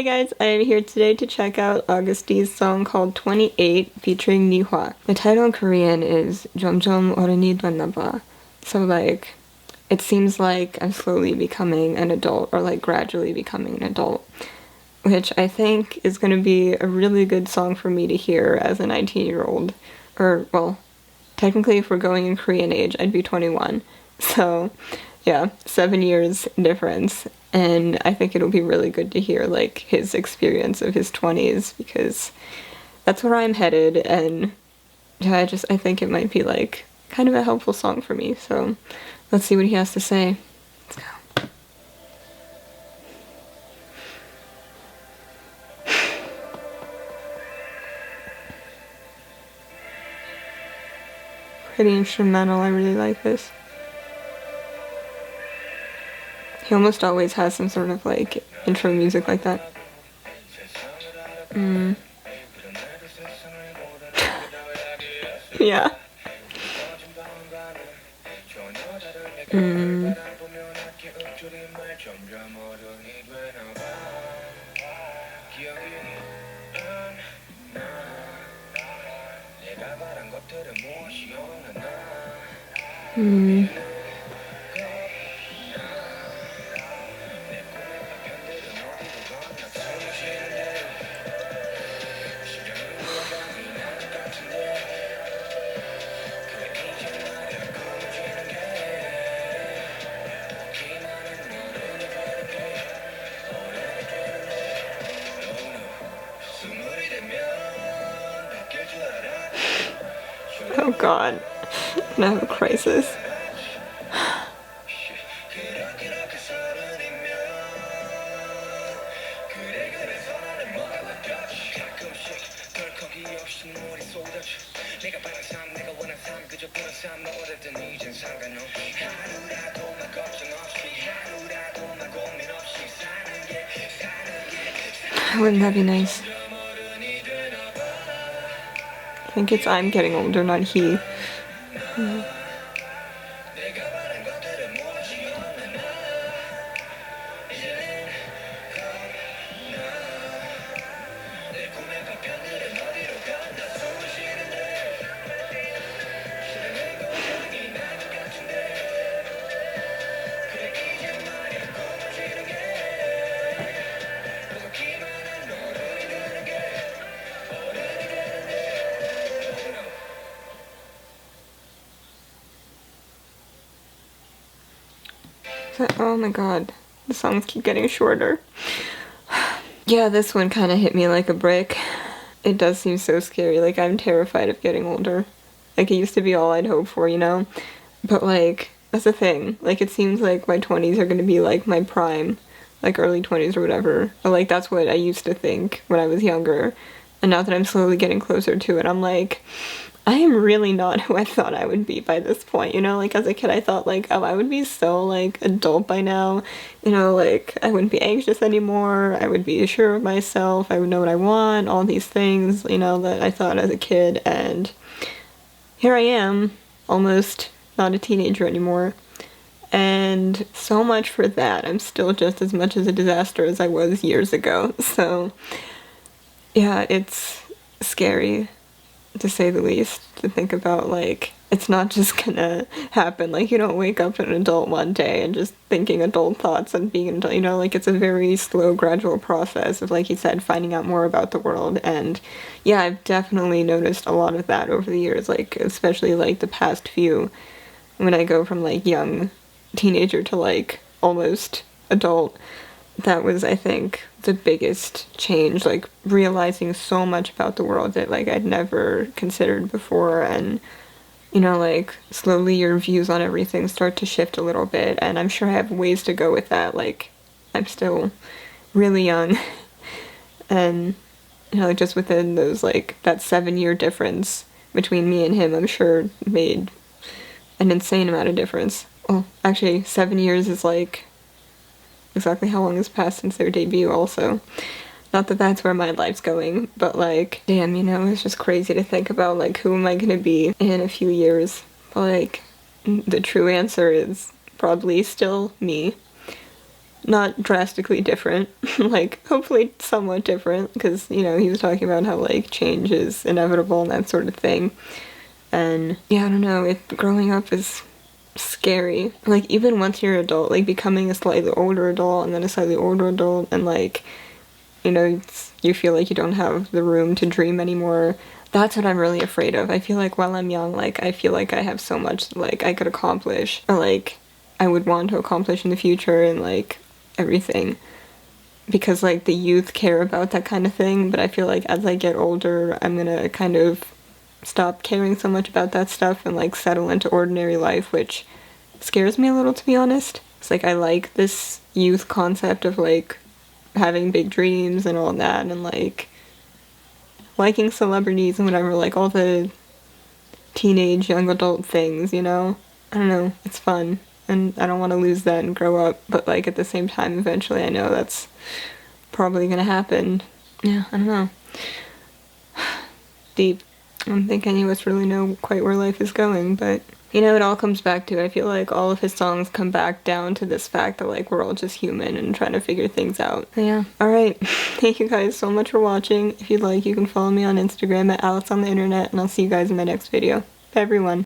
Hey guys, I am here today to check out AGUST's song called 28 featuring Nihwa. The title in Korean is 점점 어른이 됐나봐. So like, it seems like I'm slowly becoming an adult, or like gradually becoming an adult, which I think is going to be a really good song for me to hear as a 19-year-old. Or, well, technically if we're going in Korean age, I'd be 21. So yeah, 7 years difference. And I think it'll be really good to hear like his experience of his 20s, because that's where I'm headed, and yeah, I think it might be like kind of a helpful song for me. So let's see what he has to say. Let's go. Pretty instrumental, I really like this. He almost always has some sort of like intro music like that. Yeah. Oh god, I'm gonna have a crisis. Wouldn't that be nice? I think it's I'm getting older, not he. Oh my god, the songs keep getting shorter. Yeah, this one kind of hit me like a brick. It does seem so scary, like I'm terrified of getting older. Like it used to be all I'd hope for, you know? But like, that's the thing. Like it seems like my 20s are gonna be like my prime, like early 20s or whatever. Or like that's what I used to think when I was younger. And now that I'm slowly getting closer to it, I'm like, I am really not who I thought I would be by this point, you know? Like, as a kid, I thought, like, oh, I would be so, like, adult by now. You know, like, I wouldn't be anxious anymore. I would be sure of myself. I would know what I want. All these things, you know, that I thought as a kid. And here I am, almost not a teenager anymore. And so much for that. I'm still just as much as a disaster as I was years ago. So, yeah, it's scary, to say the least, to think about, like, it's not just gonna happen. Like, you don't wake up an adult one day and just thinking adult thoughts and being an adult, you know, like, it's a very slow, gradual process of, like you said, finding out more about the world. And yeah, I've definitely noticed a lot of that over the years, like, especially, like, the past few, when I go from, like, young teenager to, like, almost adult. That was, I think, the biggest change, like realizing so much about the world that like I'd never considered before. And you know, like slowly your views on everything start to shift a little bit, and I'm sure I have ways to go with that. Like I'm still really young and you know, like, just within those like that 7-year difference between me and him, I'm sure made an insane amount of difference. Well, actually 7 years is like exactly how long has passed since their debut also. Not that that's where my life's going, but like, damn, you know, it's just crazy to think about, like, who am I gonna be in a few years? But like, the true answer is probably still me. not drastically different, like hopefully somewhat different, because, you know, he was talking about how like change is inevitable and that sort of thing. And yeah, I don't know, growing up is scary. Like, even once you're an adult, like becoming a slightly older adult and then a slightly older adult, and like, you know, you feel like you don't have the room to dream anymore. That's what I'm really afraid of. I feel like while I'm young, like, I feel like I have so much, like, I could accomplish, or, like, I would want to accomplish in the future, and, like, everything. Because, like, the youth care about that kind of thing, but I feel like as I get older, I'm gonna kind of stop caring so much about that stuff and, like, settle into ordinary life, which scares me a little, to be honest. It's like, I like this youth concept of, like, having big dreams and all that, and, like, liking celebrities and whatever, like all the teenage young adult things, you know? I don't know, it's fun, and I don't want to lose that and grow up, but like at the same time, eventually I know that's probably gonna happen. Yeah, I don't know. Deep. I don't think any of us really know quite where life is going, but you know, it all comes back to, I feel like all of his songs come back down to this fact that like we're all just human and trying to figure things out. So yeah. Alright. Thank you guys so much for watching. If you'd like, you can follow me on Instagram at Alex on the Internet, and I'll see you guys in my next video. Bye everyone.